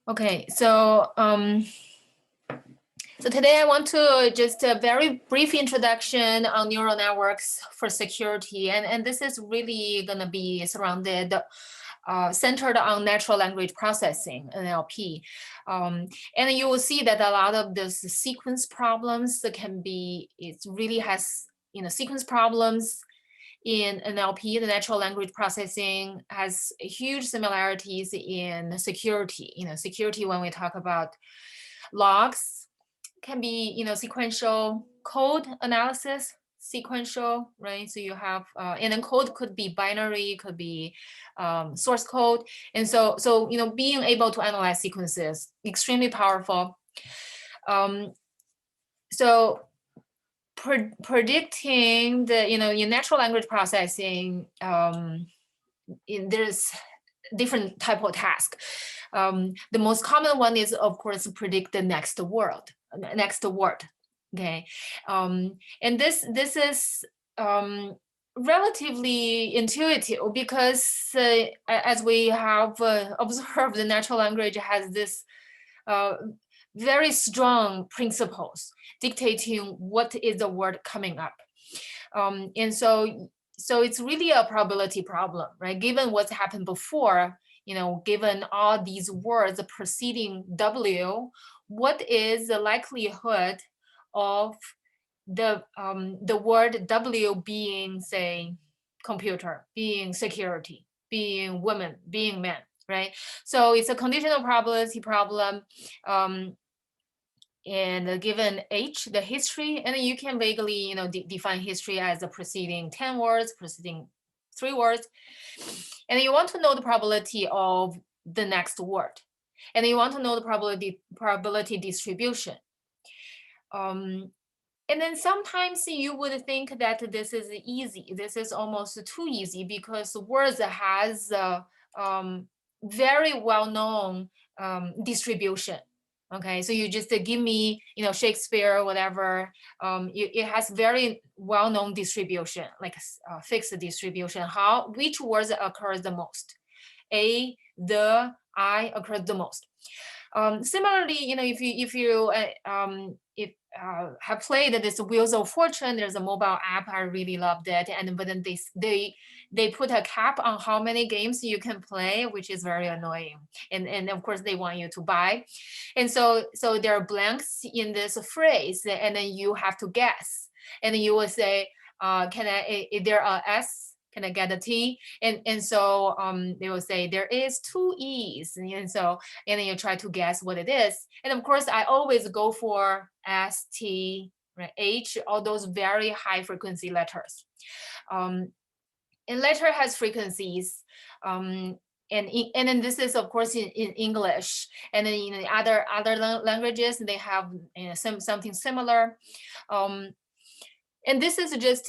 Okay, so today I want to just a very brief introduction on neural networks for security, and this is really going to be surrounded, centered on natural language processing, NLP, and you will see that a lot of this sequence problems that can be, it really has, sequence problems in NLP, the natural language processing, has huge similarities in security. Security, when we talk about logs, can be, sequential code analysis, sequential, right? So you have, and then code could be binary, could be source code. And so, being able to analyze sequences, extremely powerful. So predicting the, in natural language processing, there's different type of task. The most common one is, of course, predict the next word. Okay, and this is relatively intuitive because as we have observed, the natural language has this very strong principles dictating what is the word coming up. And so it's really a probability problem, right? Given what's happened before, given all these words preceding W, what is the likelihood of the word W being, say, computer, being security, being woman, being man, right? So it's a conditional probability problem. And given H, the history, and you can vaguely, define history as the preceding 10 words, preceding 3 words. And you want to know the probability of the next word. And you want to know the probability distribution. And then sometimes you would think that this is easy. This is almost too easy because words has very well-known distribution. Okay, so you just give me, Shakespeare or whatever. It has very well-known distribution, like fixed distribution. Which words occurs the most? A, the, I occurs the most. Similarly, if you have played this Wheels of Fortune, there's a mobile app. I really loved it, but then they put a cap on how many games you can play, which is very annoying. And of course they want you to buy, and so there are blanks in this phrase, and then you have to guess, and then you will say, is there a S? Can I get a T? And so they will say there is 2 E's, and then you try to guess what it is. And of course, I always go for S, T, right, H, all those very high frequency letters. And letter has frequencies. And then this is, of course, in English, and then in other languages they have something similar. And this is just,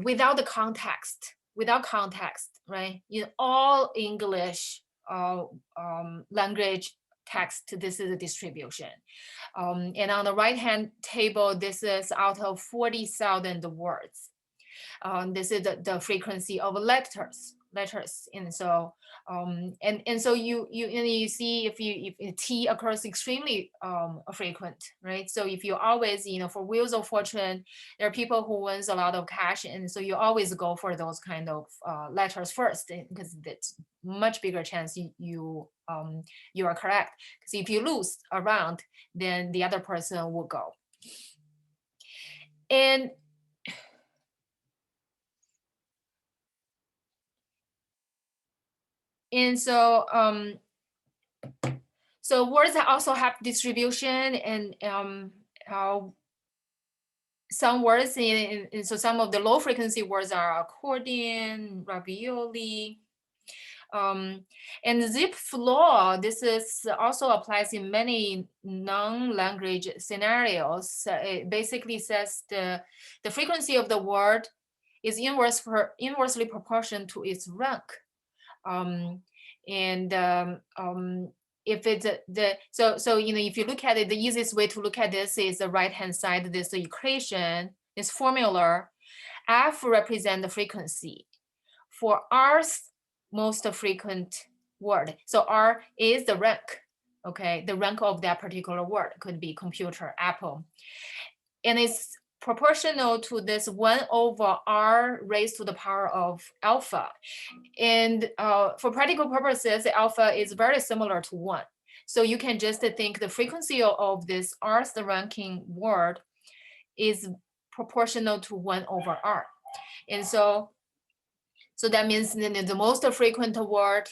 without the context. Without context, right? In all English language text, this is a distribution. And on the right-hand table, this is out of 40,000 words. This is the frequency of letters. And so so you see if T occurs extremely frequent, right? So if you always, for Wheels of Fortune, there are people who wins a lot of cash, and so you always go for those kind of letters first, because it's much bigger chance you are correct. Because if you lose a round, then the other person will go. And so so words also have distribution, and some words, so some of the low frequency words are accordion, ravioli, and Zipf law. This is also applies in many non-language scenarios. It basically says the frequency of the word is inversely proportional to its rank. If it's if you look at it, the easiest way to look at this is the right hand side. This equation, this formula, F represents the frequency for R's most frequent word. So R is the rank. okay? The rank of that particular word could be computer, apple. And it's proportional to this 1 over r raised to the power of alpha. And for practical purposes, alpha is very similar to 1. So you can just think the frequency of this rth ranking word is proportional to 1 over r. And so that means the most frequent word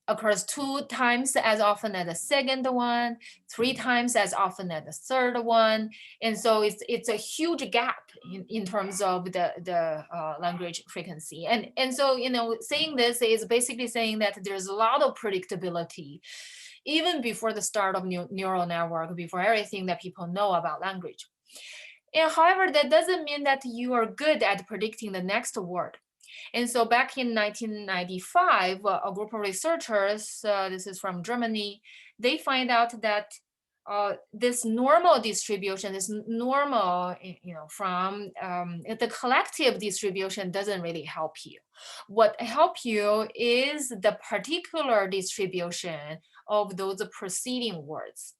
occurs 2 times as often as the second one, 3 times as often as the third one. And so it's a huge gap in terms of the language frequency. And so, saying this is basically saying that there's a lot of predictability even before the start of neural network, before everything that people know about language. And however, that doesn't mean that you are good at predicting the next word. And so back in 1995, a group of researchers, this is from Germany, they find out that this normal distribution, this normal, from the collective distribution doesn't really help you. What help you is the particular distribution of those preceding words.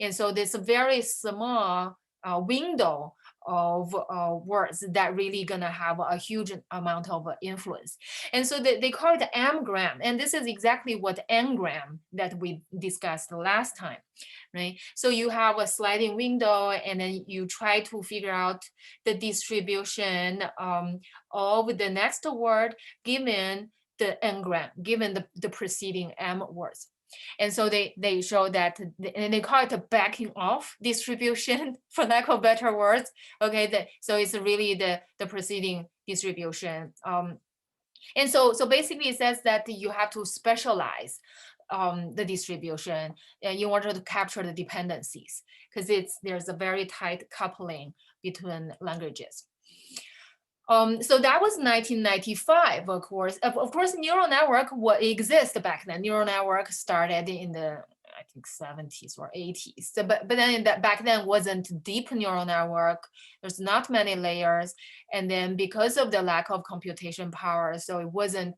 And so this very small window of words that really gonna have a huge amount of influence. And so they call it M-gram. And this is exactly what N-gram that we discussed last time, right? So you have a sliding window and then you try to figure out the distribution of the next word given the N-gram, given the preceding M words. And so they show that, and they call it a backing off distribution, for lack of better words. Okay, so it's really the preceding distribution. And so basically it says that you have to specialize the distribution in order to capture the dependencies, because there's a very tight coupling between languages. So that was 1995, of course. Of course, neural network existed back then. Neural network started in the, I think, 70s or 80s. So, but then back then wasn't deep neural network. There's not many layers. And then because of the lack of computation power, so it wasn't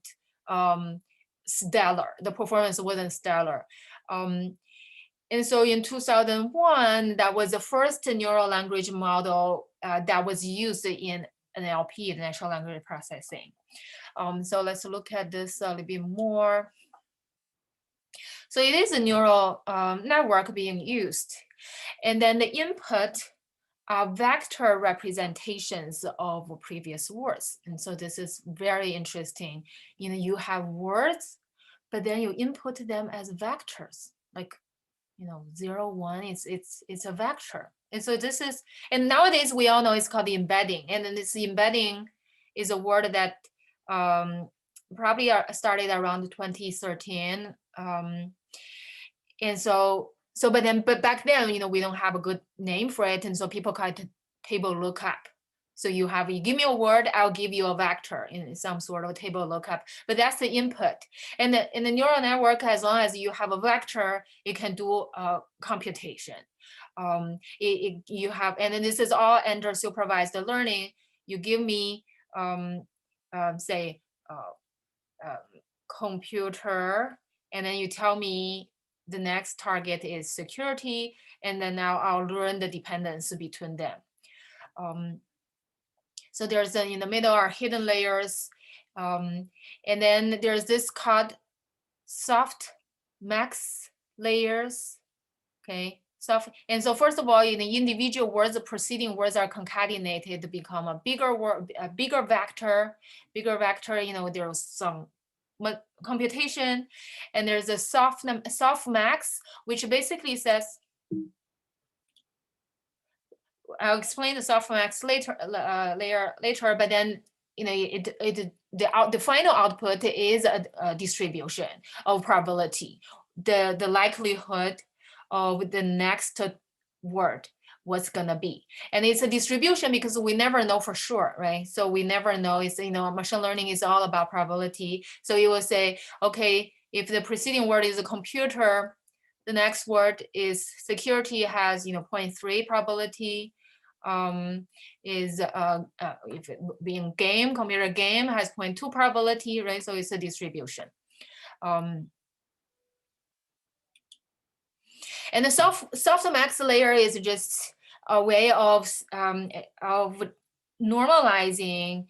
stellar. The performance wasn't stellar. And so in 2001, that was the first neural language model that was used in NLP, the natural language processing. So let's look at this a little bit more. So it is a neural network being used. And then the input are vector representations of previous words. And so this is very interesting. You have words, but then you input them as vectors, like 0, 1, it's a vector. And so this is, and nowadays we all know it's called the embedding. And then this embedding is a word that probably started around 2013. But back then, we don't have a good name for it. And so people call it table lookup. So you give me a word, I'll give you a vector in some sort of table lookup, but that's the input. And in the neural network, as long as you have a vector, it can do computation. You have, and then this is all under supervised learning. You give me, say, computer, and then you tell me the next target is security, and then now I'll learn the dependence between them. So there's in the middle are hidden layers. And then there's this called Softmax layers, okay? And so first of all, in the individual words, the preceding words are concatenated to become a bigger word, a bigger vector, there's some computation, and there's a softmax, which basically says, I'll explain the softmax layer later, but then the final output is a distribution of probability, the likelihood of the next word what's gonna be, and it's a distribution because we never know for sure, right? So we never know. It's machine learning is all about probability. So you will say, okay, if the preceding word is a computer, the next word is security, has 0.3 probability. If it being computer game has 0.2 probability, right? So it's a distribution. And the softmax layer is just a way of normalizing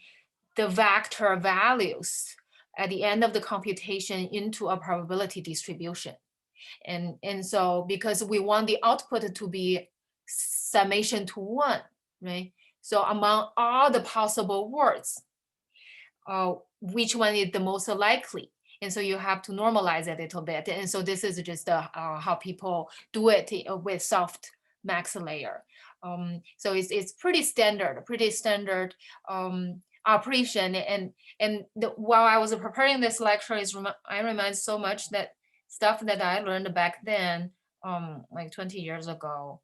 the vector values at the end of the computation into a probability distribution. And so because we want the output to be summation to 1, right? So among all the possible words, which one is the most likely? And so you have to normalize it a little bit. And so this is just how people do it with softmax layer. So it's pretty standard operation. And while I was preparing this lecture, I remind so much that stuff that I learned back then, like 20 years ago.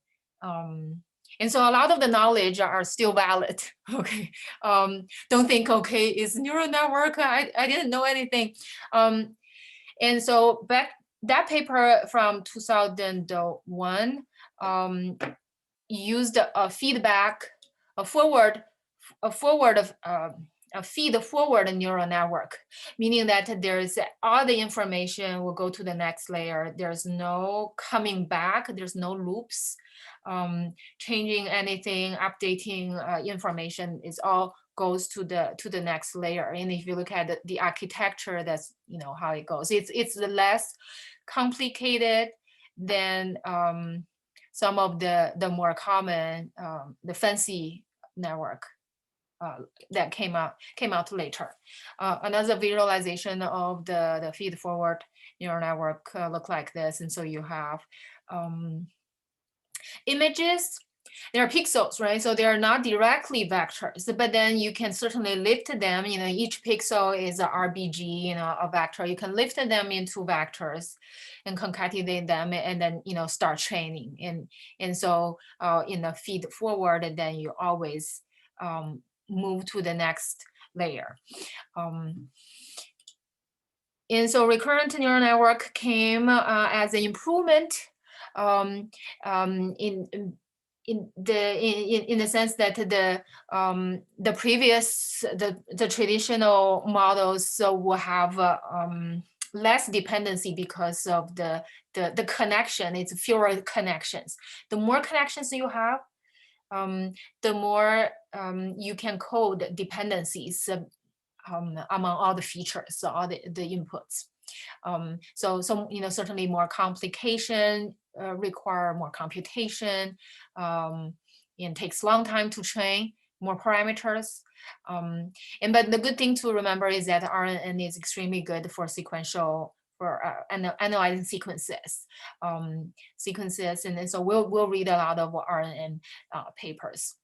And so a lot of the knowledge are still valid. Okay. Don't think, okay, it's neural network. I didn't know anything. And so that paper from 2001 used a feed-forward neural network, meaning that there's all the information will go to the next layer. There's no coming back. There's no loops. Changing anything, updating information is all goes to the next layer. And if you look at the architecture, that's how it goes. It's less complicated than some of the more common, the fancy network that came out later. Another visualization of the feed-forward neural network look like this. And so you have images. They are pixels, right? So they are not directly vectors, but then you can certainly lift them. Each pixel is a RBG, a vector. You can lift them into vectors and concatenate them, and then start training. And so in the feed forward, and then you always move to the next layer. And so recurrent neural network came as an improvement in the sense that the previous the traditional models will have less dependency because of the connection. It's fewer connections. The more connections you have, the more you can code dependencies among all the features, so all the inputs. So certainly more complication require more computation, and takes long time to train, more parameters. But the good thing to remember is that RNN is extremely good for sequential, for analyzing sequences, and so we'll read a lot of RNN papers.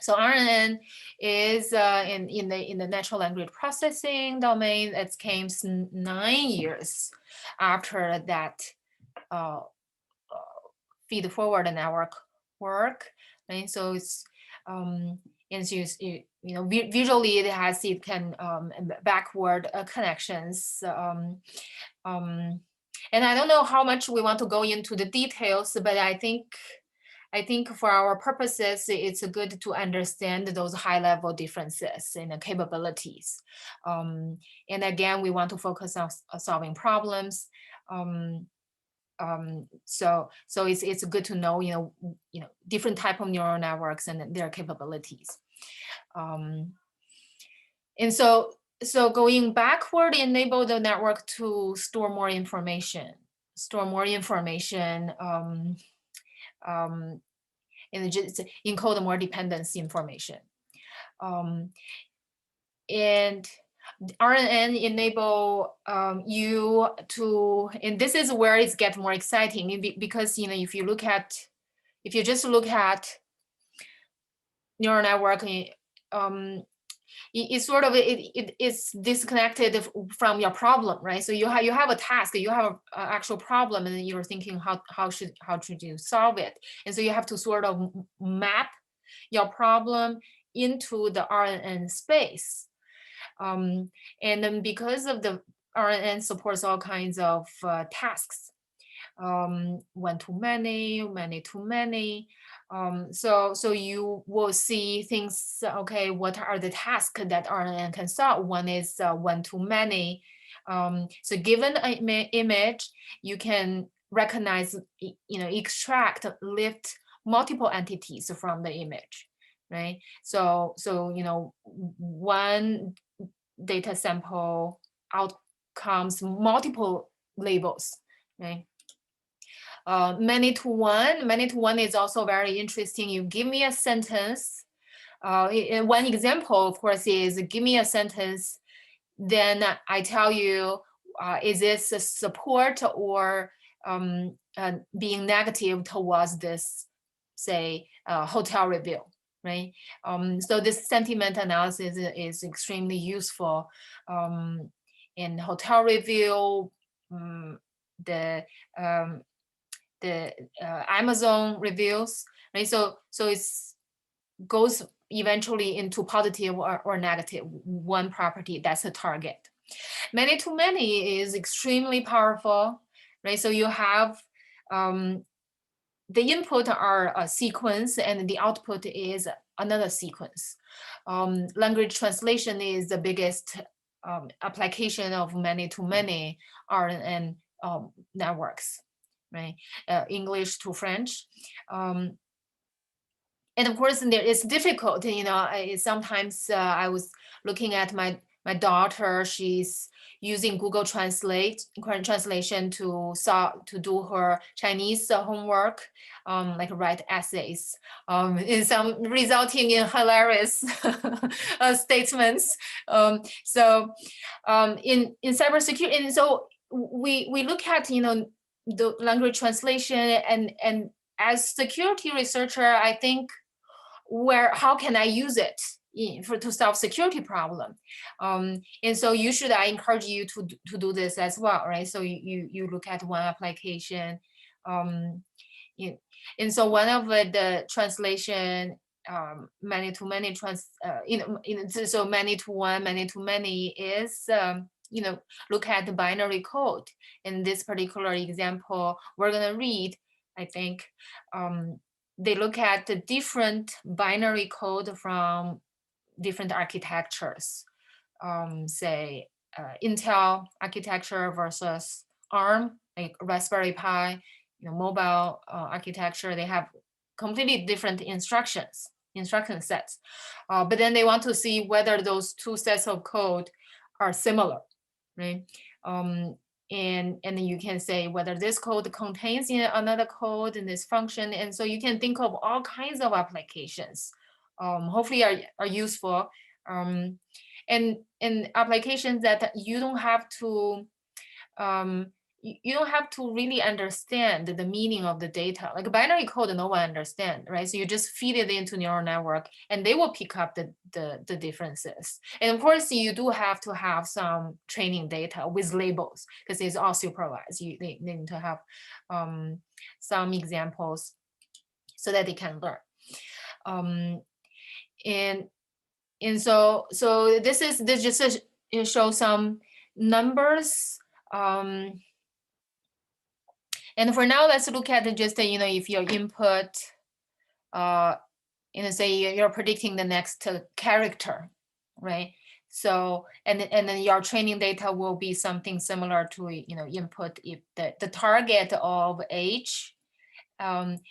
So RNN is in the natural language processing domain. It came 9 years after that feed-forward network work, and so it's visually it can backward connections. And I don't know how much we want to go into the details, but I think for our purposes, it's good to understand those high-level differences in the capabilities. And again, we want to focus on solving problems. So it's good to know, different type of neural networks and their capabilities. And so going backward enable the network to store more information, and just encode more dependency information. And RNN enable you to, and this is where it gets more exciting, because if you just look at neural network, it's sort of it's disconnected from your problem, right? So you have a task, you have an actual problem, and then you're thinking how should you solve it, and so you have to sort of map your problem into the RNN space. And then because of the RNN supports all kinds of tasks, one to many, many to many. So you will see things, okay, what are the tasks that RNN can solve? One is one to many. So given an image, you can recognize, extract, lift multiple entities from the image, right? So one data sample out comes multiple labels, right? Many to one is also very interesting. You give me a sentence. One example, of course, is give me a sentence. Then I tell you, is this a support or being negative towards this, say, hotel review, right? So this sentiment analysis is extremely useful in hotel review, the Amazon reviews, right? So it's goes eventually into positive or negative, one property, that's a target. Many to many is extremely powerful, right? So you have the input are a sequence and the output is another sequence. Language translation is the biggest application of many to many RNN networks, right? English to French. And of course, it's difficult, sometimes I was looking at my daughter, she's using Google translation to do her Chinese homework, like write essays, in some resulting in hilarious statements. So in cybersecurity, and so we look at the language translation, and as security researcher, I think how can I use it to solve security problem? And so I encourage you to do this as well, right? So you look at one application, and so one of the translation, many to many so many to one, many to many is look at the binary code. In this particular example, we're gonna read, I think. They look at the different binary code from different architectures, say Intel architecture versus ARM, like Raspberry Pi, mobile architecture. They have completely different instruction sets, but then they want to see whether those two sets of code are similar, right? And then you can say whether this code contains another code in this function. And so you can think of all kinds of applications, hopefully are useful. And applications that you don't have to, you don't have to really understand the meaning of the data. Like binary code, no one understands, right? So you just feed it into neural network and they will pick up the differences. And of course, you do have to have some training data with labels because it's all supervised. They need to have some examples so that they can learn. And so this just shows some numbers. And for now, let's look at just, if your input, say you're predicting the next character, right? So, and then your training data will be something similar to, input if the target of H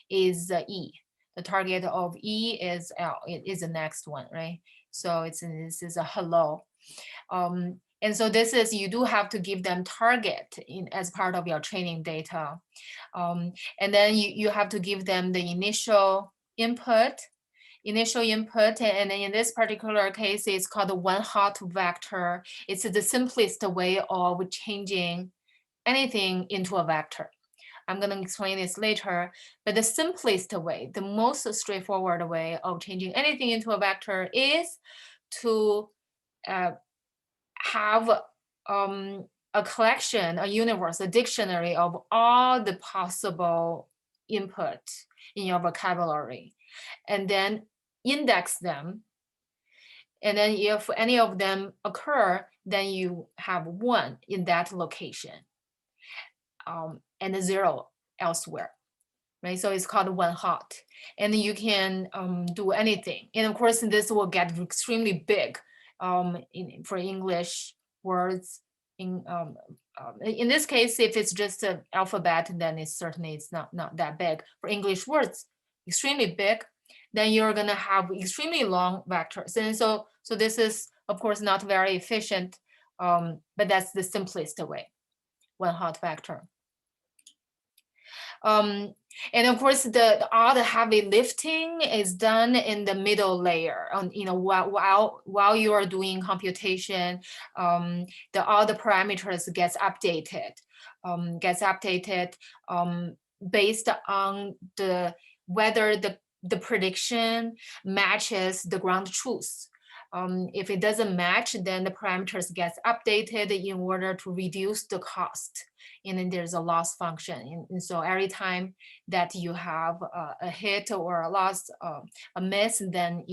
is E. The target of E is L, it is the next one, right? So this is a hello. And so this is, you do have to give them target as part of your training data. And then you have to give them the initial input, and then in this particular case, it's called the one hot vector. It's the simplest way of changing anything into a vector. I'm going to explain this later, but the simplest way, the most straightforward way of changing anything into a vector is to have a collection, a universe, a dictionary of all the possible input in your vocabulary, and then index them. And then if any of them occur, then you have one in that location, and a zero elsewhere, right? So it's called one hot, and you can do anything. And of course, this will get extremely big for English words, in in this case, if it's just an alphabet, then it's not that big. For English words, extremely big, then you're gonna have extremely long vectors. And so this is, of course, not very efficient, but that's the simplest way, one hot vector. And of course, all the heavy lifting is done in the middle layer. While you are doing computation, all the parameters gets updated based on whether the prediction matches the ground truth. If it doesn't match, then the parameters gets updated in order to reduce the cost. And then there's a loss function. And so every time that you have a hit or a loss, a miss, then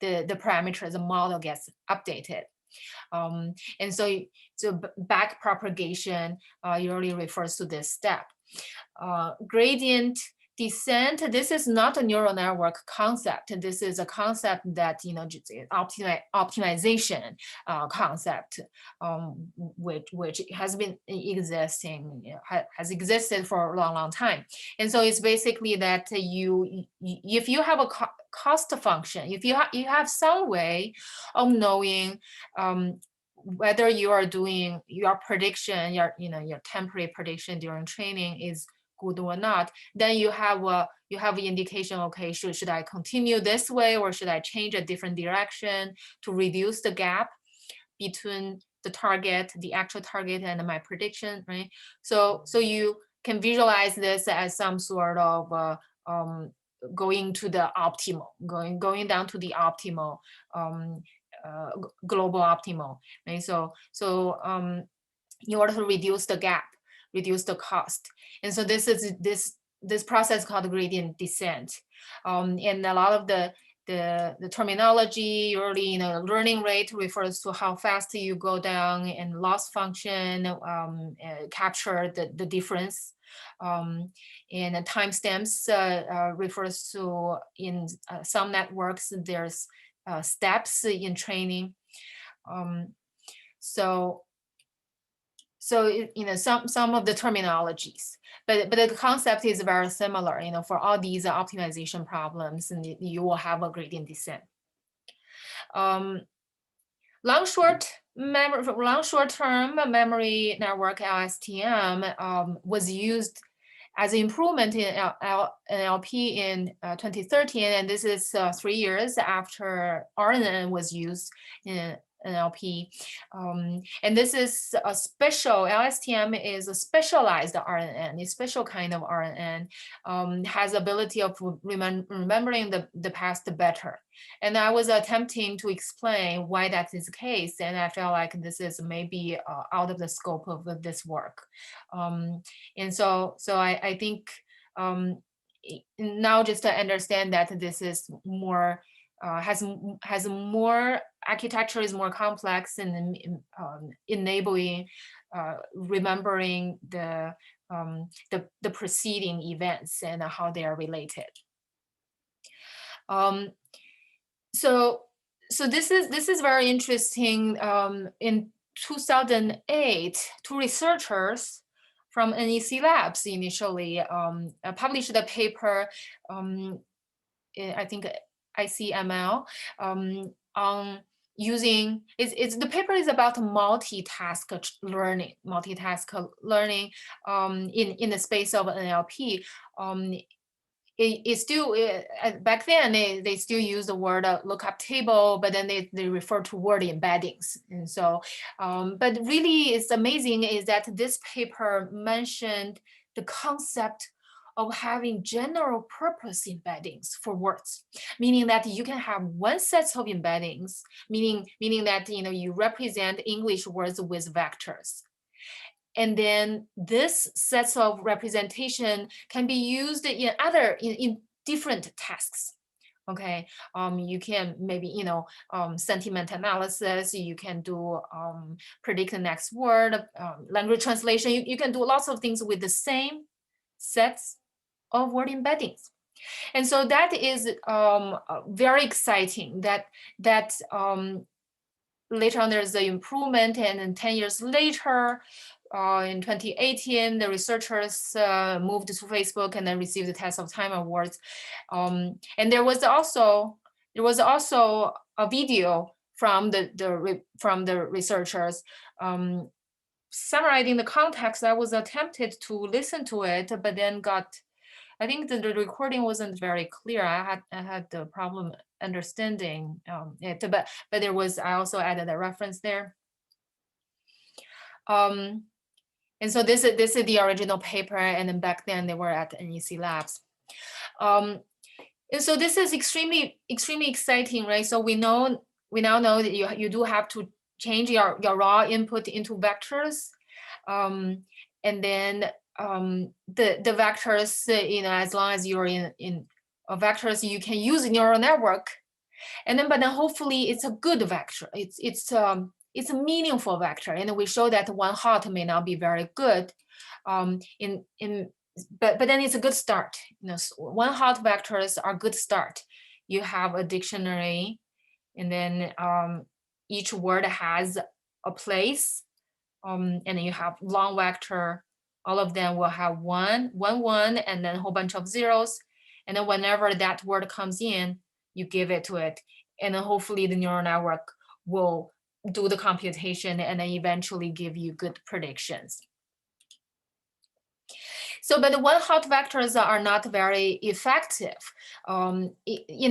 the parameters, the model gets updated. And so back propagation usually refers to this step. Gradient descent, this is not a neural network concept. This is a concept that, optimization concept, which has been existing, has existed for a long time. And so it's basically that if you have a cost function, if you have some way of knowing whether you are doing your prediction, your temporary prediction during training is good or not, then you have an indication, okay, should I continue this way, or should I change a different direction to reduce the gap between the target, the actual target, and my prediction, right? So you can visualize this as some sort of going to the optimal, going down to the optimal, global optimal, right? So in order to reduce the gap, reduce the cost. And so this is this process called gradient descent. And a lot of the terminology, early learning rate refers to how fast you go down, and loss function capture the difference. And timestamps refers to, in some networks, there's steps in training. So some of the terminologies, but the concept is very similar. For all these optimization problems, and you will have a gradient descent. Long short-term memory network LSTM was used as an improvement in NLP in 2013, and this is 3 years after RNN was used in NLP. And this is a special, LSTM is a specialized RNN, a special kind of RNN, has ability of remembering the past better. And I was attempting to explain why that is the case, and I felt like this is maybe out of the scope of this work. And so I think now just to understand that this is more, has more, architecture is more complex and enabling remembering the preceding events and how they are related. So this is very interesting. In 2008, two researchers from NEC Labs initially published a paper, I think ICML, on using, the paper is about multitask learning in the space of NLP. It's still, back then they still use the word lookup table, but then they refer to word embeddings. And so, but really it's amazing is that this paper mentioned the concept of having general purpose embeddings for words, meaning that you can have one set of embeddings, meaning that you represent English words with vectors. And then this sets of representation can be used in different tasks. Okay, you can maybe sentiment analysis. You can do predict the next word, language translation. You can do lots of things with the same sets of word embeddings. And so that is very exciting. That later on there's the improvement, and then 10 years later, in 2018, the researchers moved to Facebook and then received the Test of Time awards. And there was also a video from the researchers summarizing the context. I was attempted to listen to it, but then I think the recording wasn't very clear. I had the problem understanding it, but I also added a reference there. And so this is the original paper, and then back then they were at NEC Labs. And so this is extremely exciting, right? So we now know that you do have to change your raw input into vectors, and then the vectors, as long as you're in vectors, you can use neural network, and then but then hopefully it's a good vector. It's a meaningful vector, and we show that one hot may not be very good, but then it's a good start. One hot vectors are good start. You have a dictionary, and then each word has a place, and then you have long vector. All of them will have one, and then a whole bunch of zeros, and then whenever that word comes in, you give it to it, and then hopefully the neural network will do the computation and then eventually give you good predictions. So, but the one-hot vectors are not very effective in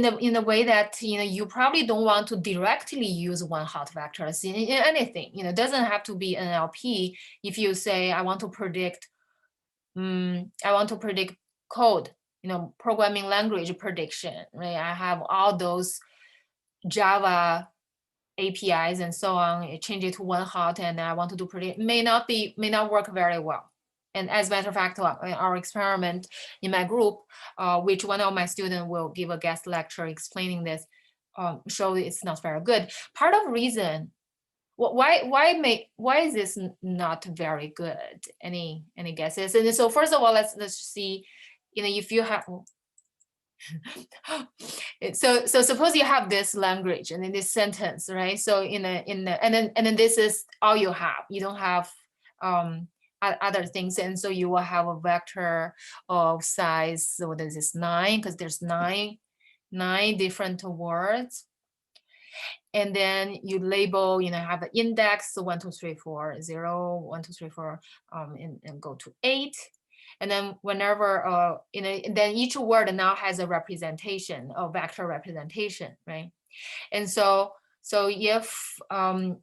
the way that you probably don't want to directly use one-hot vectors in anything. It doesn't have to be NLP. If you say I want to predict code, programming language prediction, right? I have all those Java APIs and so on, change it to one hot, and I want to do may not work very well. And as a matter of fact, our experiment in my group, which one of my students will give a guest lecture explaining this, show it's not very good. Part of the reason, why is this not very good? Any guesses? And so first of all, let's see, if you have. So suppose you have this language and in this sentence, right? So and then this is all you have. You don't have other things, and so you will have a vector of size. So what is this, 9? Because there's nine different words. And then you label, have an index, so 1, 2, 3, 4, 0, 1, 2, 3, 4, and go to 8. And then whenever, then each word now has a representation, a vector representation, right? And so if, and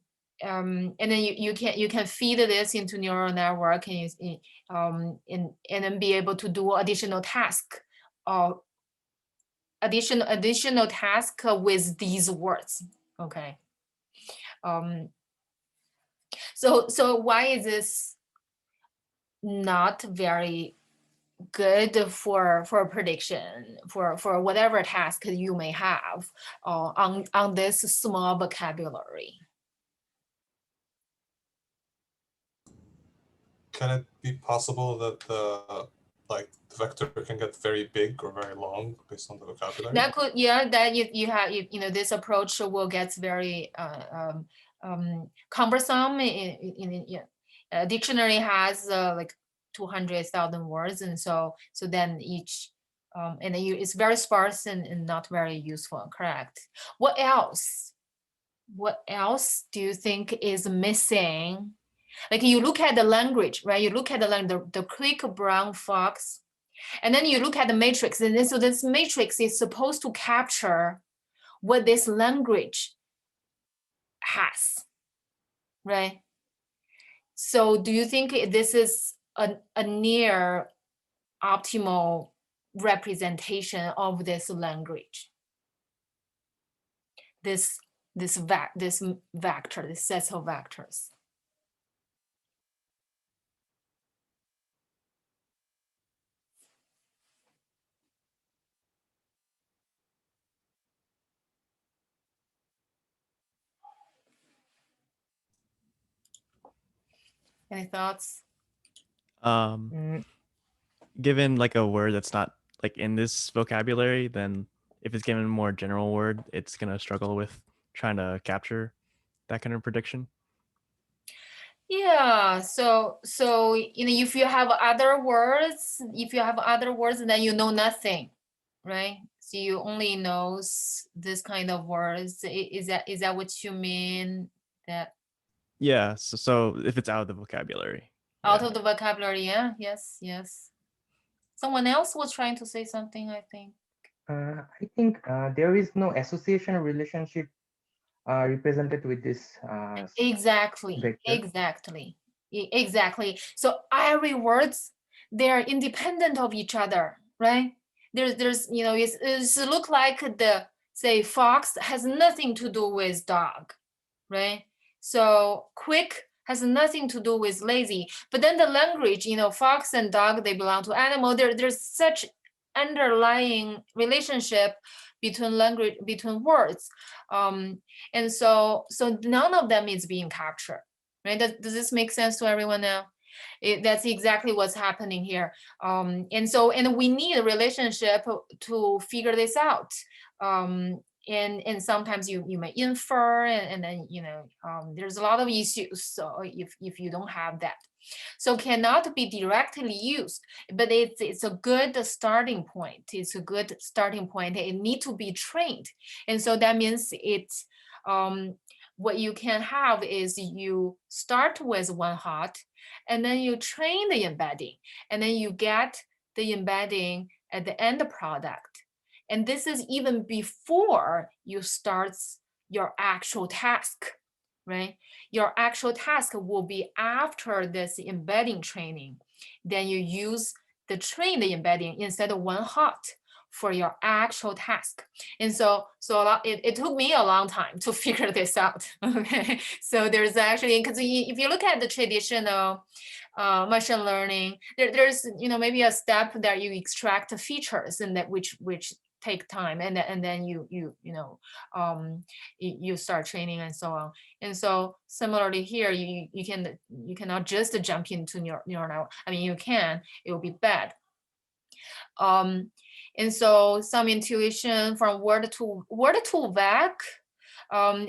then you can feed this into neural network, and then be able to do additional task, additional task with these words, okay? So why is this not very good for prediction for whatever task you may have on this small vocabulary? Can it be possible that the vector can get very big or very long based on the vocabulary? That could, yeah, that you have, this approach will get very cumbersome. A dictionary has like 200,000 words, and so then each and then it's very sparse and not very useful. Correct. What else do you think is missing? Like you look at the language, right? You look at the quick brown fox, and then you look at the matrix, and then so this matrix is supposed to capture what this language has, right? So do you think this is a near optimal representation of this language? This vector, this set of vectors. Any thoughts? Given like a word that's not like in this vocabulary, then if it's given a more general word, it's gonna struggle with trying to capture that kind of prediction. Yeah, so if you have other words, then you know nothing, right? So you only knows this kind of words. Is that what you mean? That Yeah. So if it's out of the vocabulary. out Yeah. of the vocabulary, yeah, yes. Someone else was trying to say something, I think. I think there is no association relationship represented with this Exactly, vector. exactly. So every words, they're independent of each other, right? There's it's look like the, say, fox has nothing to do with dog, right? So quick has nothing to do with lazy. But then the language, fox and dog, they belong to animal. There's such underlying relationship between words. And so none of them is being captured, right? Does this make sense to everyone now? That's exactly what's happening here. And we need a relationship to figure this out. And sometimes you may infer, and then there's a lot of issues. So if you don't have that, so cannot be directly used, but it's a good starting point. It's a good starting point. It need to be trained, and so that means it's what you can have is you start with one hot, and then you train the embedding, and then you get the embedding at the end product. And this is even before you start your actual task, right? Your actual task will be after this embedding training. Then you use the train the embedding instead of one hot for your actual task. And so it took me a long time to figure this out. Okay, so there's actually, because if you look at the traditional machine learning, there's maybe a step that you extract the features, and that which take time, and then you start training and so on. And so similarly here, you cannot just jump into neural. I mean, you can, it will be bad. And so some intuition from word to vec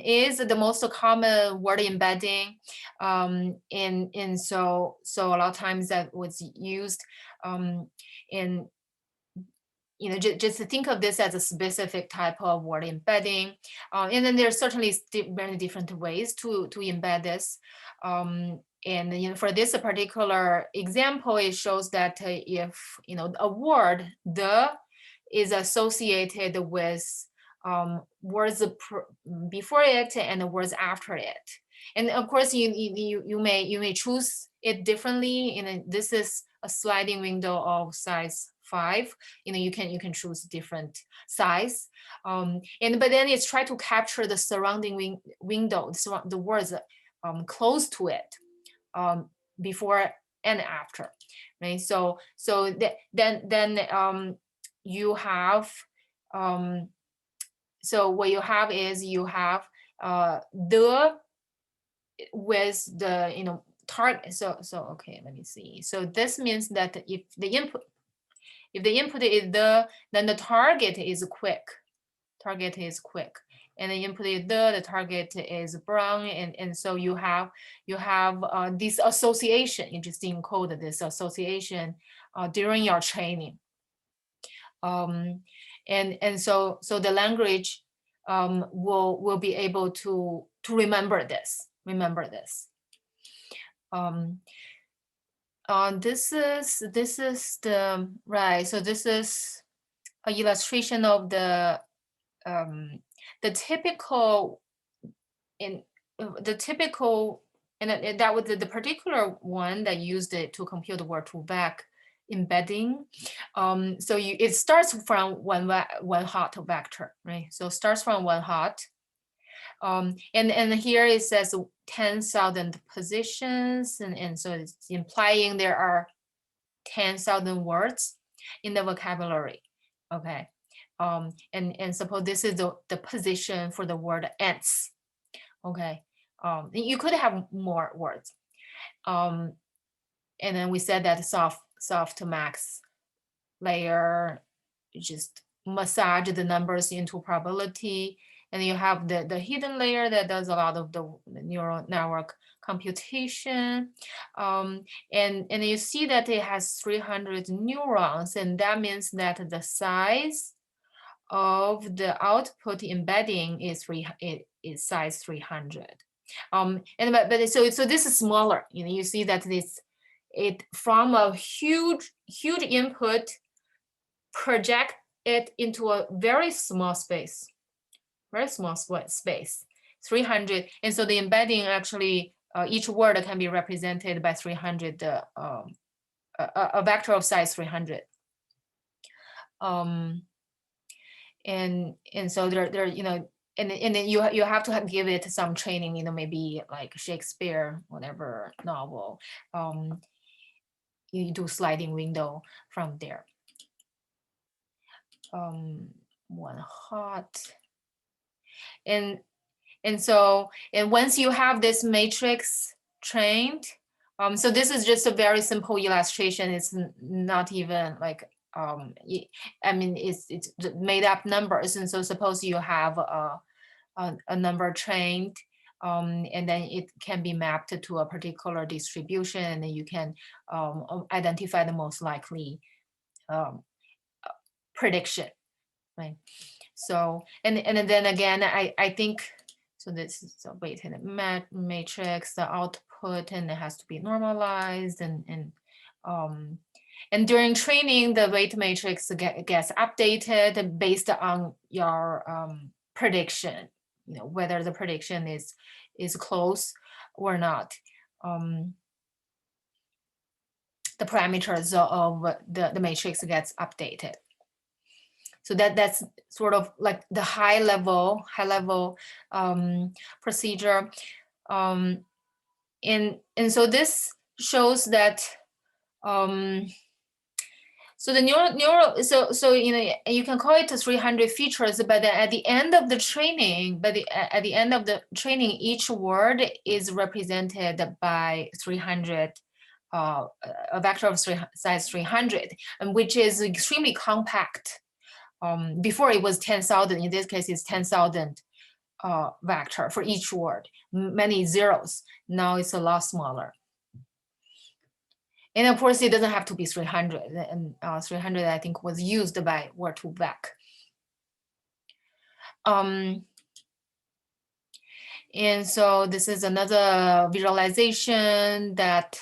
is the most common word embedding. And so a lot of times that was used in just to think of this as a specific type of word embedding. And then there's certainly many different ways to embed this. And for this particular example, it shows that if a word "the" is associated with words before it and the words after it, and of course you may choose it differently. This is a sliding window of size 5. You can choose different size, but then it's try to capture the surrounding window, the words close to it, before and after, right? So then you have so what you have is you have the with the target. So okay, let me see. So this means that if the input is the, then the target is quick. And the input is the target is brown, and so you have this association. You just encode this association during your training. And so the language will be able to remember this. This is the right. So this is an illustration of the typical and that was the particular one that used it to compute the word to vec embedding. So it starts from one hot vector, right? So it starts from one hot. And here it says 10,000 positions, and so it's implying there are 10,000 words in the vocabulary. Okay, and suppose this is the position for the word ants. Okay, you could have more words. And then we said that Softmax layer just massage the numbers into probability, And you have the hidden layer that does a lot of the neural network computation. And you see that it has 300 neurons, and that means that the size of the output embedding is size 300. So this is smaller. You see that it from a huge input project it into a very small space, 300. And so the embedding actually, each word can be represented by 300, a vector of size 300. And so there and then you have to give it some training, maybe like Shakespeare, whatever novel. You do sliding window from there. One hot. And once you have this matrix trained, so this is just a very simple illustration. It's not even like, I mean, it's made up numbers. And so suppose you have a number trained, and then it can be mapped to a particular distribution, and then you can identify the most likely prediction, right? So, and then again, I think, so this is a weighted matrix, the output, and it has to be normalized, and during training, the weight matrix gets updated based on your prediction, whether the prediction is close or not. The parameters of the matrix gets updated. So that's sort of like the high level procedure. And so this shows that so the neural so you can call it 300 features, but then at the end of the training, each word is represented by 300, a vector of size 300, and which is extremely compact. Before it was 10,000. In this case, it's 10,000 vector for each word, many zeros. Now it's a lot smaller. And of course, it doesn't have to be 300. And 300, I think, was used by Word2Vec. And so this is another visualization that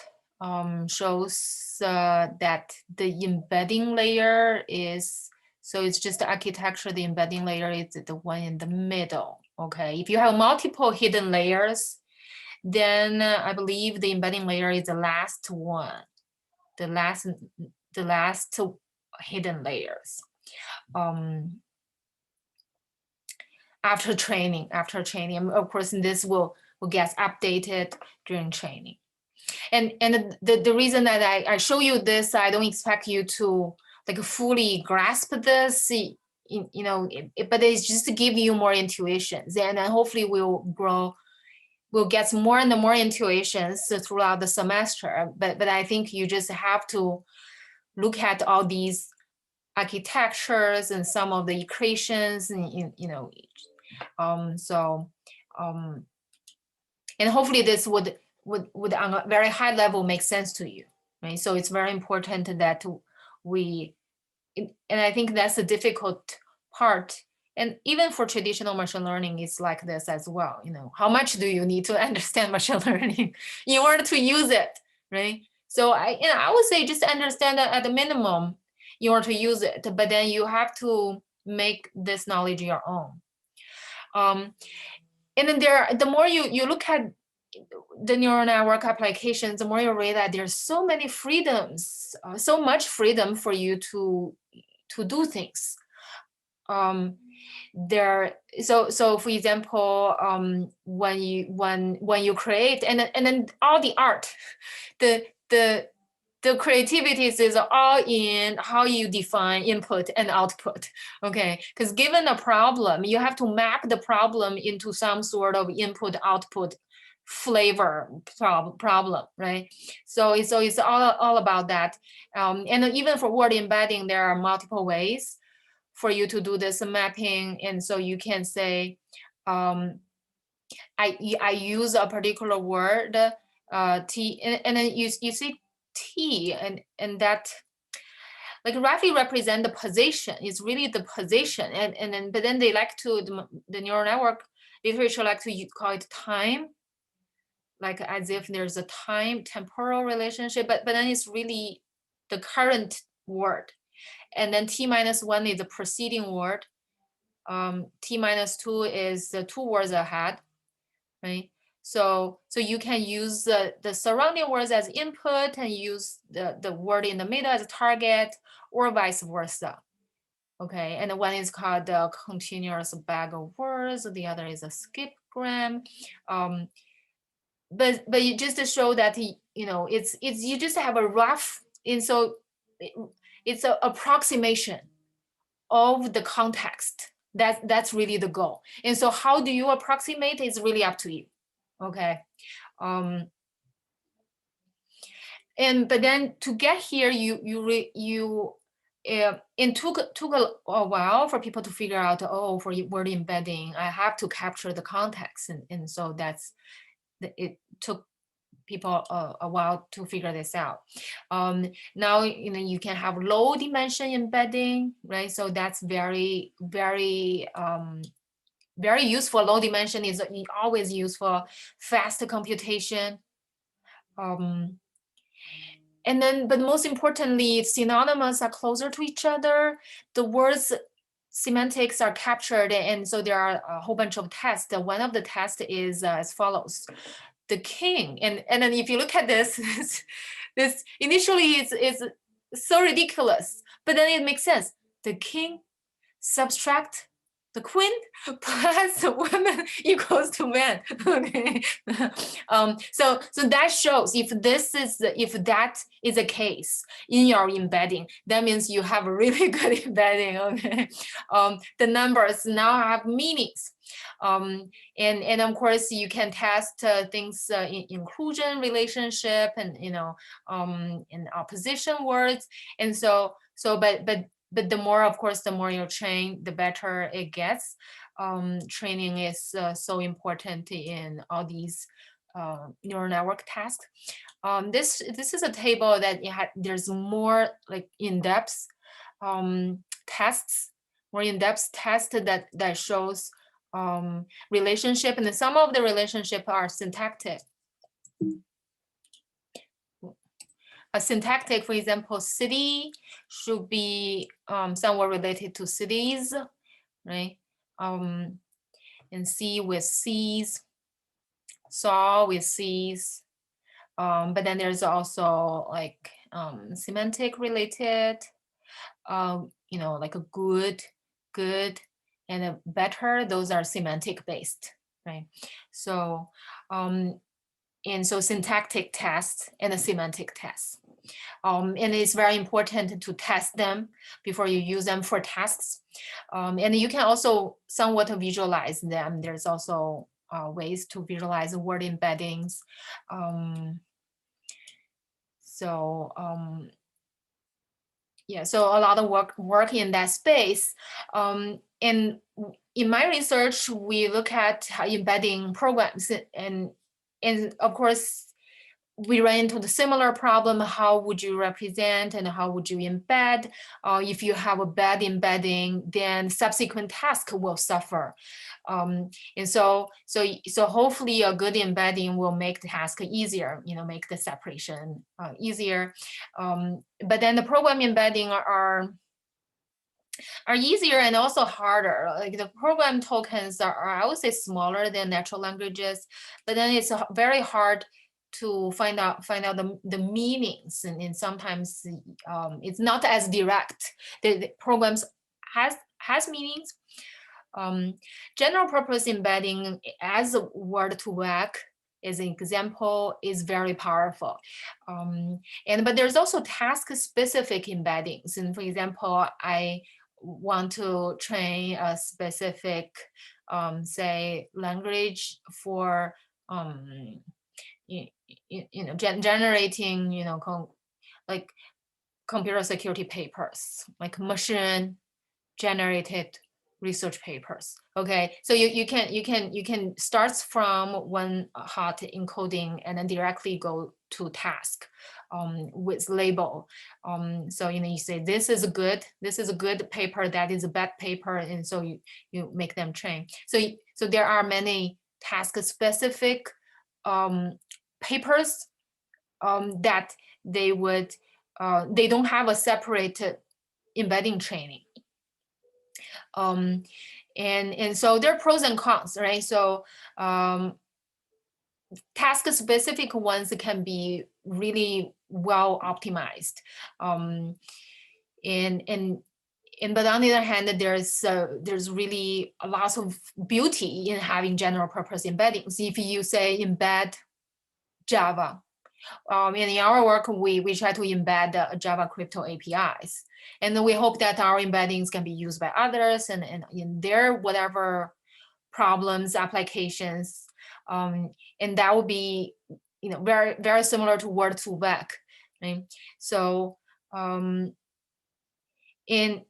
shows that the embedding layer is, so it's just the architecture, the embedding layer is the one in the middle, okay? If you have multiple hidden layers, then I believe the embedding layer is the last one, the last hidden layers. After training, of course, this will get updated during training. And the reason that I show you this, I don't expect you to like fully grasp this, but it's just to give you more intuitions, and then hopefully we'll get more and more intuitions throughout the semester. But I think you just have to look at all these architectures and some of the equations, and and hopefully this would on a very high level make sense to you, right? So it's very important that and I think that's the difficult part. And even for traditional machine learning, it's like this as well. How much do you need to understand machine learning in order to use it, right? So I would say just understand that at the minimum in order to use it, but then you have to make this knowledge your own. And then the more you look at the neural network applications, the more you realize that there's so many freedoms, so much freedom for you to do things. So for example, when you create, and then all the art, the creativity is all in how you define input and output, okay? Because given a problem, you have to map the problem into some sort of input output flavor problem, right? So it's all about that. And even for word embedding, there are multiple ways for you to do this mapping. And so you can say, I use a particular word, T, and then you see T, and that like roughly represent the position. It's really the position, and then but then they like to the neural network literature like to call it time, like as if there's a temporal relationship, but then it's really the current word, and then T-1 is the preceding word. T-2 is the 2 words ahead, right? So you can use the surrounding words as input and use the word in the middle as a target, or vice versa. Okay, and one is called the continuous bag of words, the other is a skipgram. But you just to show that it's you just have a rough, and so it's an approximation of the context. That's really the goal. And so how do you approximate is really up to you. Okay. But then to get here, it took a while for people to figure out, oh, for word embedding, I have to capture the context, and so it took people a while to figure this out. Now you can have low dimension embedding, right? So that's very, very very useful. Low dimension is always useful. Fast computation. And then, but most importantly, synonymous are closer to each other. The words semantics are captured, and so there are a whole bunch of tests. One of the tests is as follows: the king, and then if you look at this, this initially it's so ridiculous, but then it makes sense. The king subtract the queen plus the woman equals to man. Okay. So that shows if that is a case in your embedding, that means you have a really good embedding. Okay. The numbers now have meanings. And of course you can test things in inclusion relationship and in opposition words, and but the more, of course, the more you train, the better it gets. Training is so important in all these neural network tasks. This is a table that there's more like in-depth tests, more in-depth test that shows relationship, and then some of the relationship are syntactic. A syntactic, for example, city should be somewhat related to cities, right? And C with C's, saw with C's. But then there's also like semantic related, like a good, and a better. Those are semantic based, right? So, and so syntactic tests and a semantic test. And it's very important to test them before you use them for tasks. And you can also somewhat visualize them. There's also ways to visualize word embeddings. Yeah, so a lot of work in that space. And in my research, we look at embedding programs, and of course, we ran into the similar problem. How would you represent and how would you embed? If you have a bad embedding, then subsequent task will suffer. And so hopefully a good embedding will make the task easier, make the separation easier. But then the program embedding are easier and also harder. Like the program tokens are, I would say, smaller than natural languages, but then it's very hard to find out the meanings, and sometimes it's not as direct. The programs has meanings. General purpose embedding as a word2vec as an example is very powerful. But there's also task specific embeddings. And for example, I want to train a specific, say, language for generating, like computer security papers, like machine generated research papers. Okay, so you can start from one hot encoding and then directly go to task with label. So you say this is a good paper, that is a bad paper, and so you make them train. So there are many task specific papers that they don't have a separate embedding training. And so there are pros and cons, right? So task specific ones can be really well optimized. But on the other hand, there's really a lot of beauty in having general purpose embeddings. If you say embed Java, in our work, we try to embed Java crypto APIs. And we hope that our embeddings can be used by others and in their whatever problems, applications. And that would be very, very similar to word to vec. Right? So so I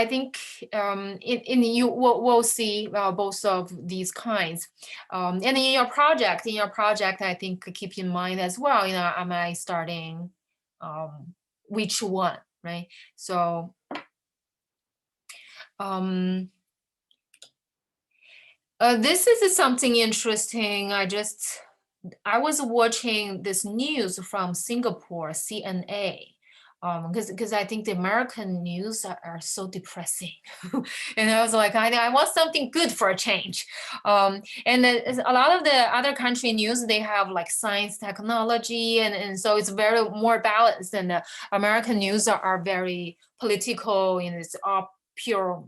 think we'll see both of these kinds. And in your project, I think keep in mind as well, am I starting which one, right? So this is something interesting. I was watching this news from Singapore, CNA. Because I think the American news are so depressing. And I was like, I want something good for a change. And a lot of the other country news, they have like science, technology, and so it's very more balanced. And the American news are very political, it's all pure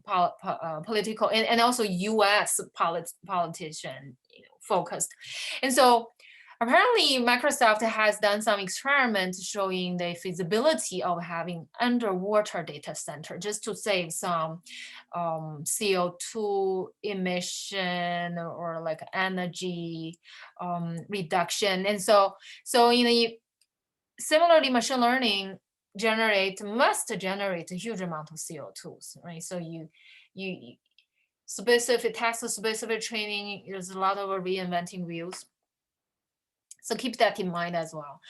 political, and also US politician focused. And so apparently, Microsoft has done some experiments showing the feasibility of having underwater data center just to save some CO2 emission or like energy reduction. And so similarly, machine learning must generate a huge amount of CO2s, right? So you specific task specific training, there's a lot of reinventing wheels. So keep that in mind as well.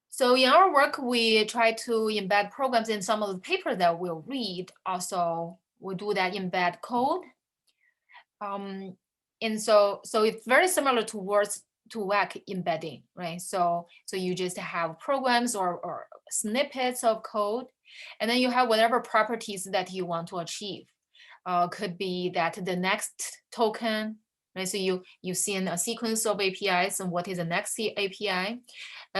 So in our work, we try to embed programs in some of the papers that we'll read. Also, we do that embed code. And so it's very similar to words to vec embedding, right? So you just have programs or snippets of code, and then you have whatever properties that you want to achieve. Could be that the next token, right? So you see in a sequence of APIs, and what is the next API?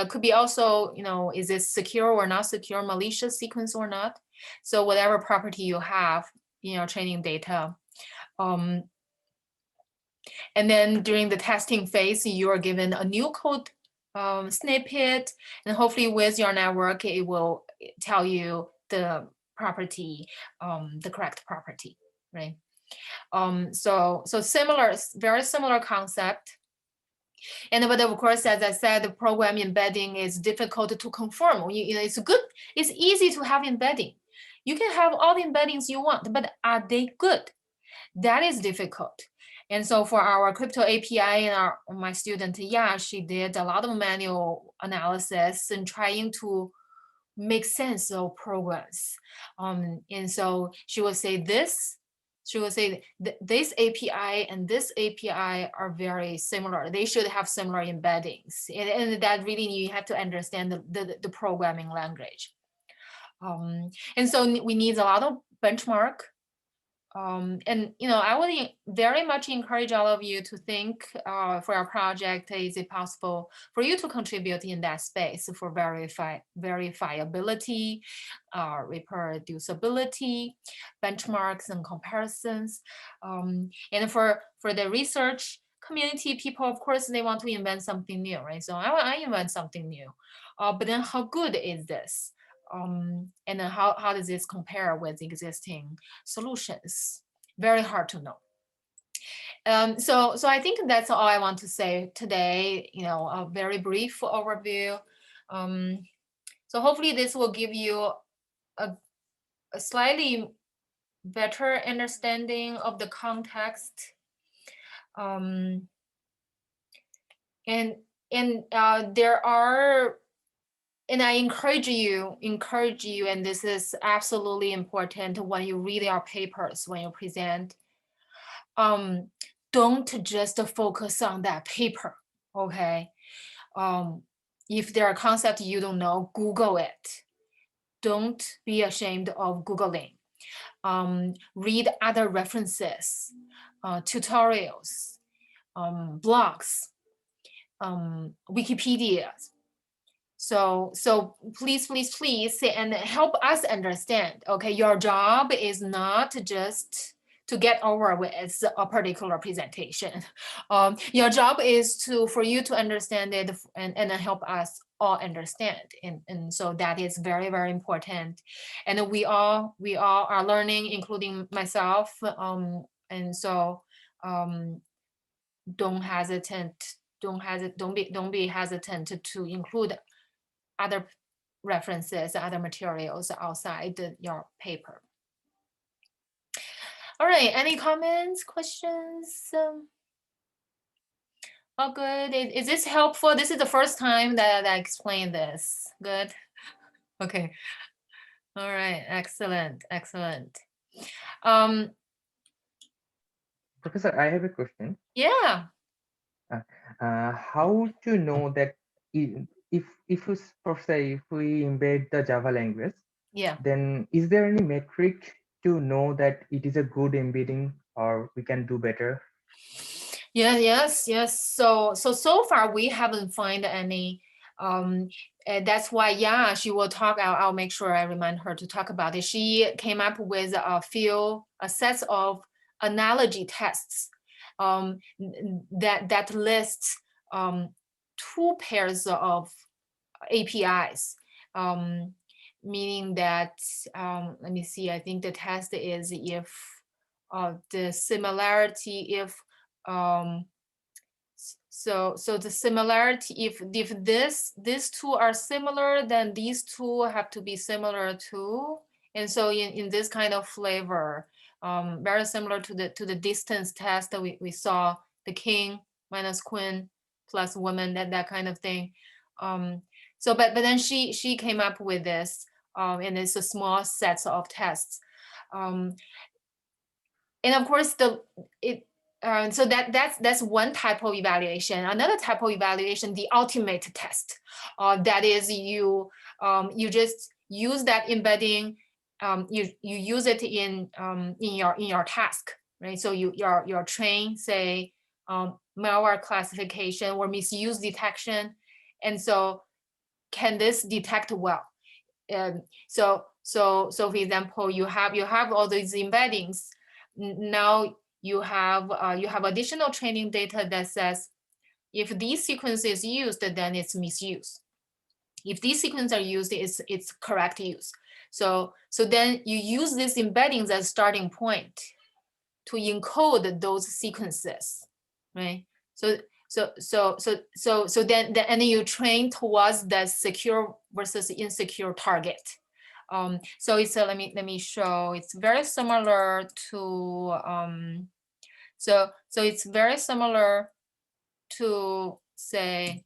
Could be also, is it secure or not secure, malicious sequence or not? So whatever property you have in your training data. And then during the testing phase, you are given a new code snippet, and hopefully with your network, it will tell you the property, the correct property, right? So similar, very similar concept. But of course, as I said, the program embedding is difficult to conform. It's easy to have embedding. You can have all the embeddings you want, but are they good? That is difficult. And so for our crypto API and my student, she did a lot of manual analysis and trying to make sense of programs. And so she would say this API and this API are very similar. They should have similar embeddings. And that really you have to understand the programming language. And so we need a lot of benchmark. And I would very much encourage all of you to think for our project, is it possible for you to contribute in that space for verifiability, reproducibility, benchmarks and comparisons. And for the research community, people, of course, they want to invent something new, right? So I invent something new, but then how good is this? And then how does this compare with existing solutions? Very hard to know. So I think that's all I want to say today. A very brief overview. So hopefully this will give you a slightly better understanding of the context. And there are, and I encourage you, and this is absolutely important when you read our papers, when you present, don't just focus on that paper, okay? If there are concepts you don't know, Google it. Don't be ashamed of Googling. Read other references, tutorials, blogs, Wikipedia. So please, and help us understand, okay, your job is not just to get over with a particular presentation. Your job is for you to understand it and help us all understand. And so that is very, very important. And we all are learning, including myself. And so don't be hesitant to include other references, other materials outside your paper. All right, any comments, questions? All good. Is this helpful? This is the first time that I explained this. Good. Okay. All right. Excellent. Professor, I have a question. Yeah. How to know that if we embed the Java language, Yeah. then is there any metric to know that it is a good embedding or we can do better? Yes. So far we haven't found any. That's why, she will talk. I'll make sure I remind her to talk about it. She came up with a sets of analogy tests that lists 2 pairs of APIs, meaning that, let me see, I think the test is if the similarity, if so the similarity, if these 2 are similar, then these 2 have to be similar too. And so in this kind of flavor, very similar to the distance test that we saw, the king minus queen plus woman, that kind of thing. So but then she came up with this, and it's a small set of tests. And of course so that's one type of evaluation. Another type of evaluation, the ultimate test, that is you just use that embedding, you use it in your task, right? So your train, say, malware classification or misuse detection, and so can this detect well? So for example, you have all these embeddings. Now you have additional training data that says if these sequences used, then it's misuse. If these sequences are used, it's correct use. So then you use these embeddings as starting point to encode those sequences, right? So then and then you train towards the secure versus insecure target. So it's let me show. It's very similar to so it's very similar to, say,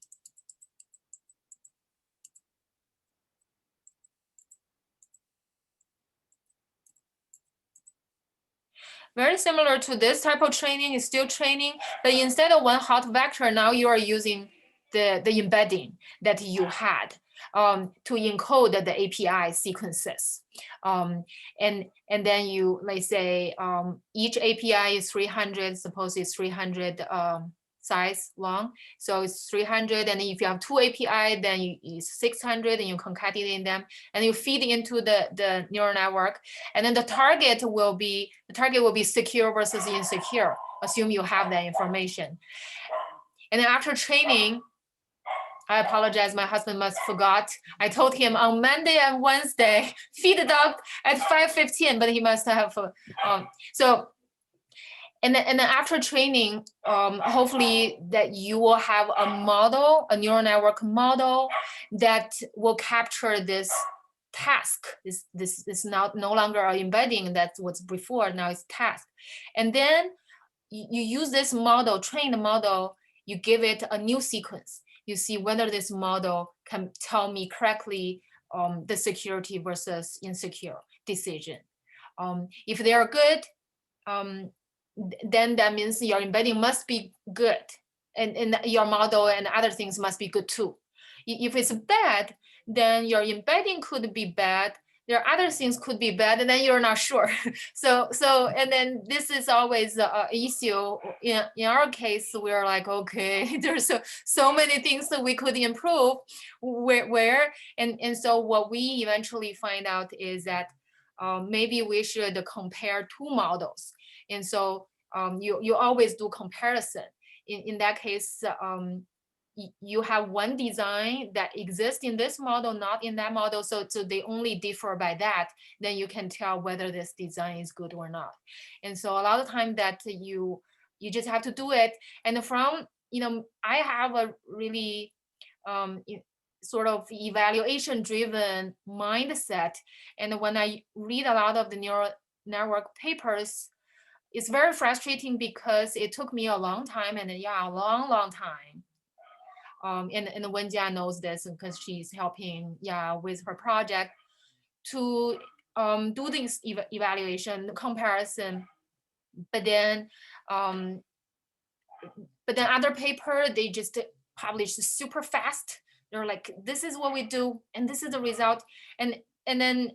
very similar to this type of training. Is still training, but instead of one hot vector, now you are using the embedding that you had to encode the API sequences. And then you, let's say, each API is 300, suppose it's 300 size long. So it's 300, and if you have 2 API, then it's 600, and you concatenate them, and you feed into the neural network. And then the target will be secure versus insecure. Assume you have that information. And then after training, I apologize, my husband must forgot. I told him on Monday and Wednesday, feed it up at 5:15, but he must have, so, and then after training, hopefully that you will have a model, a neural network model that will capture this task. This is no longer an embedding. That's what's before. Now it's task. And then you use this model, train the model, you give it a new sequence. You see whether this model can tell me correctly the security versus insecure decision. If they are good, then that means your embedding must be good, and your model and other things must be good too. If it's bad, then your embedding could be bad. There are other things could be bad, and then you're not sure. so and then this is always an issue. In our case, we're like, okay, there's so many things that we could improve. And so what we eventually find out is that maybe we should compare two models. And so you always do comparison. In that case, you have one design that exists in this model, not in that model. So they only differ by that. Then you can tell whether this design is good or not. And so a lot of time that you just have to do it. And from, I have a really sort of evaluation driven mindset. And when I read a lot of the neural network papers, it's very frustrating because it took me a long time, and a long time. And Wenjia knows this because she's helping with her project to do this evaluation comparison. But then other paper, they just publish super fast. They're like, this is what we do, and this is the result. And then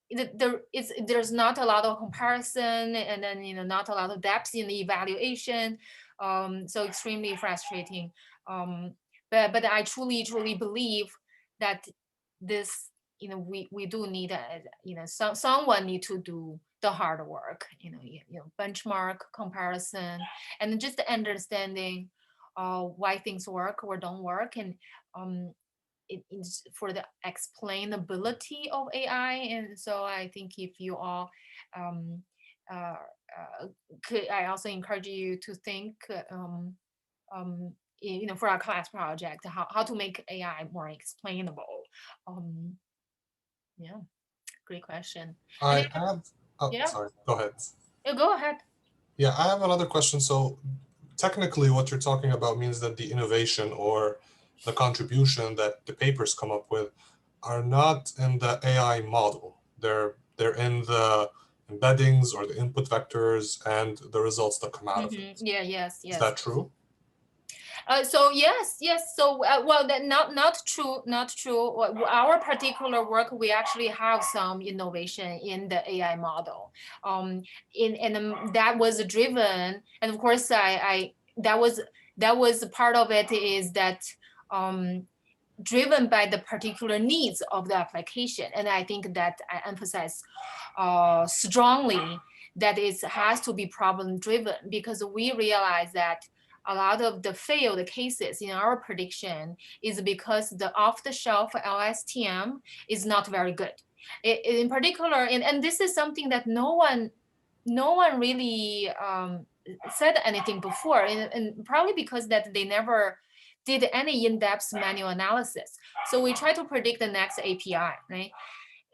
there's not a lot of comparison, and then not a lot of depth in the evaluation. So extremely frustrating. But I truly believe that this, we do need someone need to do the hard work, benchmark comparison, and just understanding why things work or don't work, and it's for the explainability of AI. And so I think if you all I also encourage you to think for our class project, how to make AI more explainable. Yeah, great question. I have, Yeah. sorry, go ahead. Go ahead. Yeah, I have another question. So technically what you're talking about means that the innovation or the contribution that the papers come up with are not in the AI model. They're in the embeddings or the input vectors and the results that come out of it. Yeah, yes. Is that true? So yes. So well, that not true. Our particular work, we actually have some innovation in the AI model. That was driven, and of course, that was part of it, is that driven by the particular needs of the application. And I think that I emphasize strongly that it has to be problem driven, because we realize that a lot of the failed cases in our prediction is because the off-the-shelf LSTM is not very good. In particular, and this is something that no one really said anything before, and probably because that they never did any in-depth manual analysis. So we try to predict the next API, right?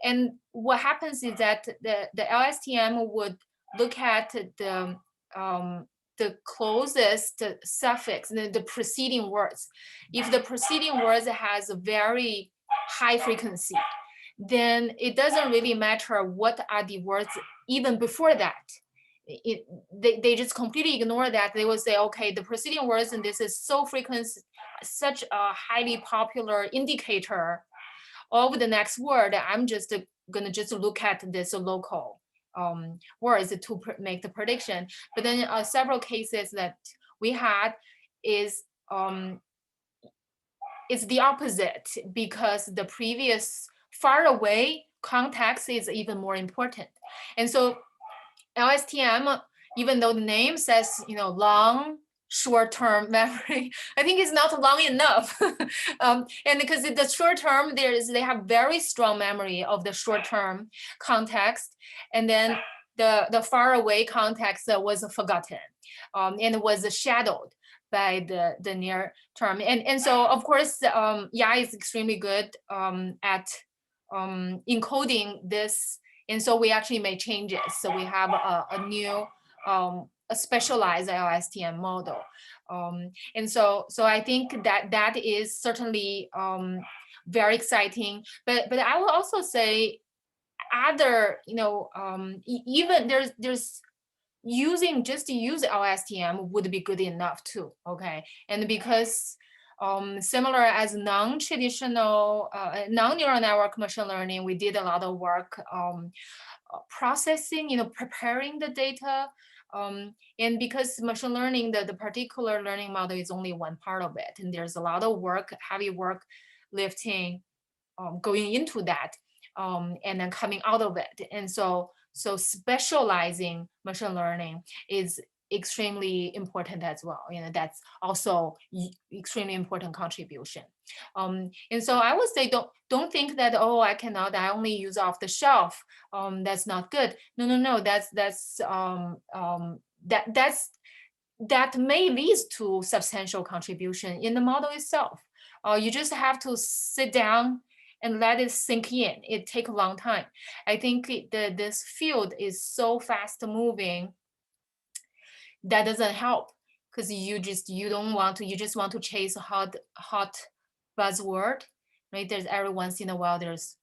And what happens is that the LSTM would look at the closest suffix, the preceding words. If the preceding words has a very high frequency, then it doesn't really matter what are the words even before that. They just completely ignore that. They will say, okay, the preceding words, and this is so frequent, such a highly popular indicator of the next word. I'm just gonna look at this local words to make the prediction. But then several cases that we had is it's the opposite, because the previous far away context is even more important. And so LSTM, even though the name says, long, short-term memory, I think it's not long enough. And because the short-term, they have very strong memory of the short-term context. And then the far away context was forgotten and was shadowed by the near term. And so, of course, is extremely good at encoding this, and so we actually made changes. So we have a new a specialized LSTM model, and so I think that is certainly very exciting. But I will also say other, even there's using just to use LSTM would be good enough too. Okay, and because similar as non-traditional non-neural network machine learning, we did a lot of work processing, preparing the data. And because machine learning, the particular learning model is only one part of it, and there's a lot of work, heavy work lifting going into that, and then coming out of it. And so specializing machine learning is extremely important as well. That's also extremely important contribution. And so I would say don't think that, oh, I only use off the shelf. That's not good. No. That may lead to substantial contribution in the model itself. You just have to sit down and let it sink in. It takes a long time. I think this field is so fast moving that doesn't help, because you just want to chase a hot buzzword, right? There's every once in a while there's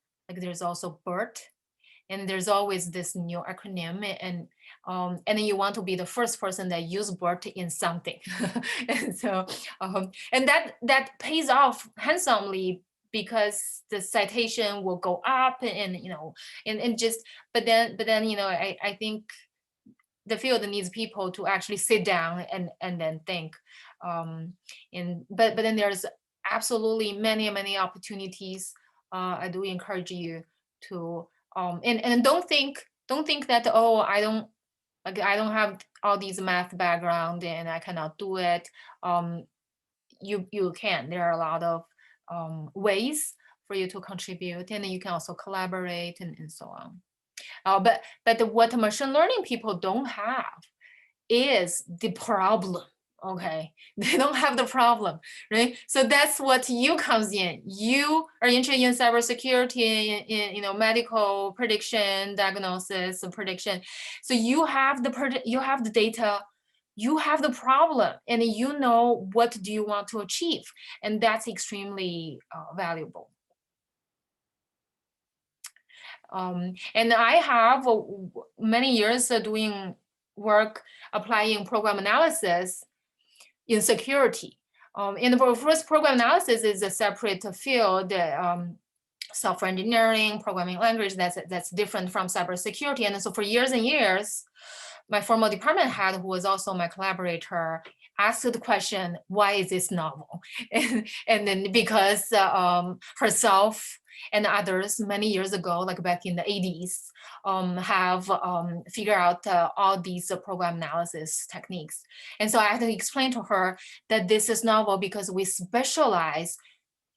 also BERT, and there's always this new acronym, and then you want to be the first person that use BERT in something. And so and that pays off handsomely, because the citation will go up, and but then I think the field needs people to actually sit down and then think. But then there's absolutely many opportunities. I do encourage you to and don't think that, oh, I don't have all these math background and I cannot do it. You can. There are a lot of ways for you to contribute, and you can also collaborate and so on. But what machine learning people don't have is the problem. Okay, they don't have the problem, right? So that's what you comes in. You are interested in cybersecurity, in medical prediction, diagnosis, and prediction. So you have the data, you have the problem, and you know what do you want to achieve, and that's extremely valuable. And I have many years doing work applying program analysis in security. And the first, program analysis is a separate field. Software engineering, programming language, that's different from cybersecurity. And so for years and years, my former department head, who was also my collaborator, asked the question, why is this novel? And then because herself and others many years ago, like back in the 80s, have figured out all these program analysis techniques. And so I had to explain to her that this is novel because we specialize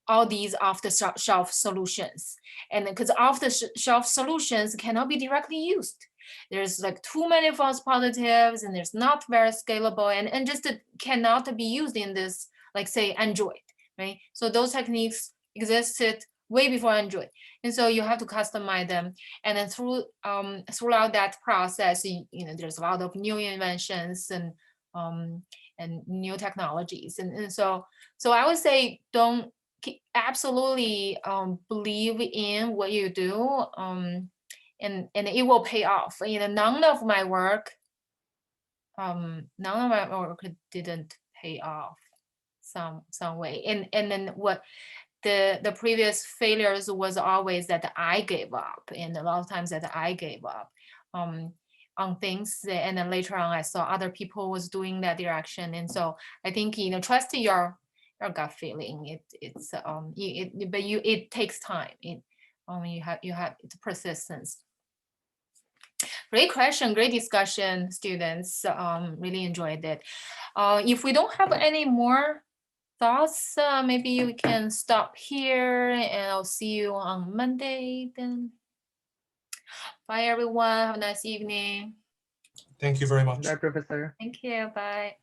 all these off-the-shelf solutions. And because off-the-shelf solutions cannot be directly used. There's like too many false positives, and there's not very scalable, and just cannot be used in this, like say Android, right? So those techniques existed way before Android, and so you have to customize them. And then throughout that process, there's a lot of new inventions and new technologies, and so I would say don't absolutely believe in what you do. And it will pay off. None of my work didn't pay off some way. And then what the previous failures was always that I gave up, and a lot of times that I gave up on things, and then later on I saw other people was doing that direction. And so I think trust your gut feeling. It takes time. You have it's persistence. Great question, great discussion, students. Really enjoyed it. If we don't have any more thoughts, maybe we can stop here, and I'll see you on Monday then. Bye, everyone. Have a nice evening. Thank you very much. Bye, Professor. Thank you. Bye.